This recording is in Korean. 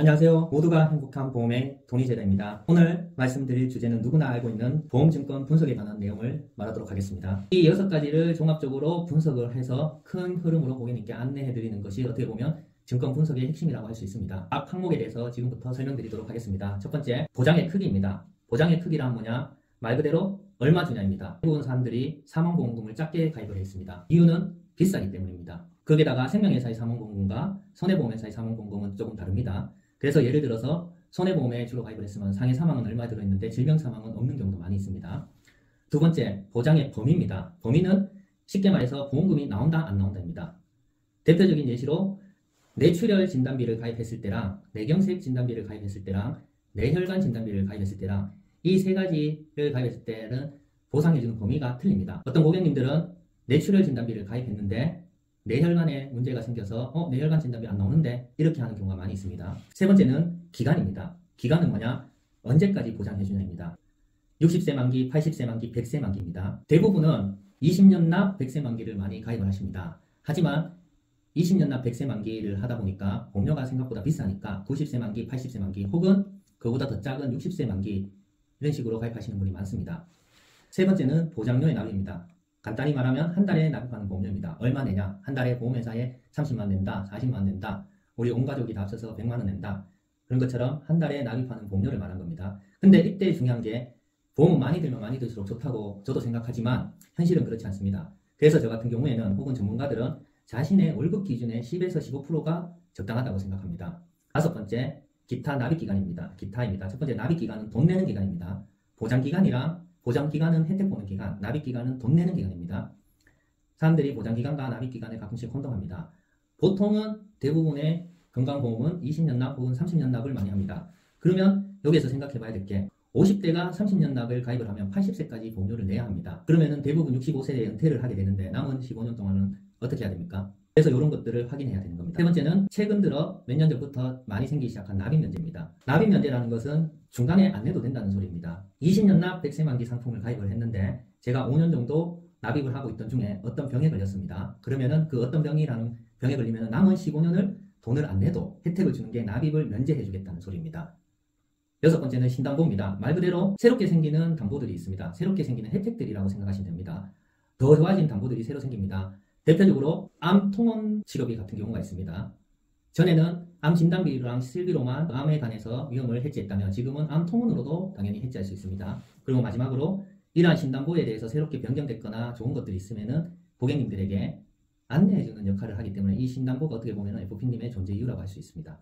안녕하세요. 모두가 행복한 보험의 돈이제자입니다. 오늘 말씀드릴 주제는 누구나 알고 있는 보험증권 분석에 관한 내용을 말하도록 하겠습니다. 이 6가지를 종합적으로 분석을 해서 큰 흐름으로 고객님께 안내해드리는 것이 어떻게 보면 증권 분석의 핵심이라고 할 수 있습니다. 각 항목에 대해서 지금부터 설명드리도록 하겠습니다. 첫 번째, 보장의 크기입니다. 보장의 크기란 뭐냐? 말 그대로 얼마 주냐입니다. 대부분 사람들이 사망보험금을 작게 가입을 했습니다. 이유는 비싸기 때문입니다. 거기다가 생명회사의 사망보험금과 손해보험회사의 사망보험금은 조금 다릅니다. 그래서 예를 들어서 손해보험에 주로 가입을 했으면 상해 사망은 얼마 들어있는데 질병 사망은 없는 경우도 많이 있습니다. 두 번째, 보장의 범위입니다. 범위는 쉽게 말해서 보험금이 나온다 안 나온다입니다. 대표적인 예시로 뇌출혈 진단비를 가입했을 때랑 뇌경색 진단비를 가입했을 때랑 뇌혈관 진단비를 가입했을 때랑 이 세 가지를 가입했을 때는 보상해주는 범위가 틀립니다. 어떤 고객님들은 뇌출혈 진단비를 가입했는데 뇌혈관에 문제가 생겨서 뇌혈관 진단비 안 나오는데 이렇게 하는 경우가 많이 있습니다. 세 번째는 기간입니다. 기간은 뭐냐? 언제까지 보장해주냐입니다. 60세 만기, 80세 만기, 100세 만기입니다. 대부분은 20년 납 100세 만기를 많이 가입을 하십니다. 하지만 20년 납 100세 만기를 하다 보니까 보험료가 생각보다 비싸니까 90세 만기, 80세 만기 혹은 그보다 더 작은 60세 만기 이런 식으로 가입하시는 분이 많습니다. 세 번째는 보장료의 납입니다. 간단히 말하면 한 달에 납입하는 보험료입니다. 얼마 내냐? 한 달에 보험회사에 30만 낸다, 40만 낸다, 우리 온 가족이 다 합쳐서 100만 원 낸다. 그런 것처럼 한 달에 납입하는 보험료를 말한 겁니다. 근데 이때 중요한 게 보험은 많이 들면 많이 들수록 좋다고 저도 생각하지만 현실은 그렇지 않습니다. 그래서 저 같은 경우에는 혹은 전문가들은 자신의 월급 기준의 10에서 15%가 적당하다고 생각합니다. 다섯 번째, 기타 납입기간입니다. 기타입니다. 첫 번째 납입기간은 돈 내는 기간입니다. 보장기간이랑 보장기간은 혜택 보는 기간, 납입기간은 돈 내는 기간입니다. 사람들이 보장기간과 납입기간을 가끔씩 혼동합니다. 보통은 대부분의 건강보험은 20년 납 혹은 30년 납을 많이 합니다. 그러면 여기에서 생각해 봐야 될 게 50대가 30년 납을 가입을 하면 80세까지 보험료를 내야 합니다. 그러면은 대부분 65세에 은퇴를 하게 되는데 남은 15년 동안은 어떻게 해야 됩니까? 그래서 이런 것들을 확인해야 되는 겁니다. 세 번째는 최근 들어 몇 년 전부터 많이 생기기 시작한 납입면제입니다. 납입면제라는 것은 중간에 안 내도 된다는 소리입니다. 20년 납 100세 만기 상품을 가입을 했는데 제가 5년 정도 납입을 하고 있던 중에 어떤 병에 걸렸습니다. 그러면은 그 어떤 병이라는 병에 걸리면 남은 15년을 돈을 안 내도 혜택을 주는 게 납입을 면제해 주겠다는 소리입니다. 여섯 번째는 신담보입니다. 말 그대로 새롭게 생기는 담보들이 있습니다. 새롭게 생기는 혜택들이라고 생각하시면 됩니다. 더 좋아진 담보들이 새로 생깁니다. 대표적으로 암 통원 치료비 같은 경우가 있습니다. 전에는 암 진단비랑 실비로만 암에 관해서 위험을 해지했다면 지금은 암 통원으로도 당연히 해지할 수 있습니다. 그리고 마지막으로 이러한 신담보에 대해서 새롭게 변경됐거나 좋은 것들이 있으면은 고객님들에게 안내해주는 역할을 하기 때문에 이 신담보가 어떻게 보면 FP님의 존재 이유라고 할 수 있습니다.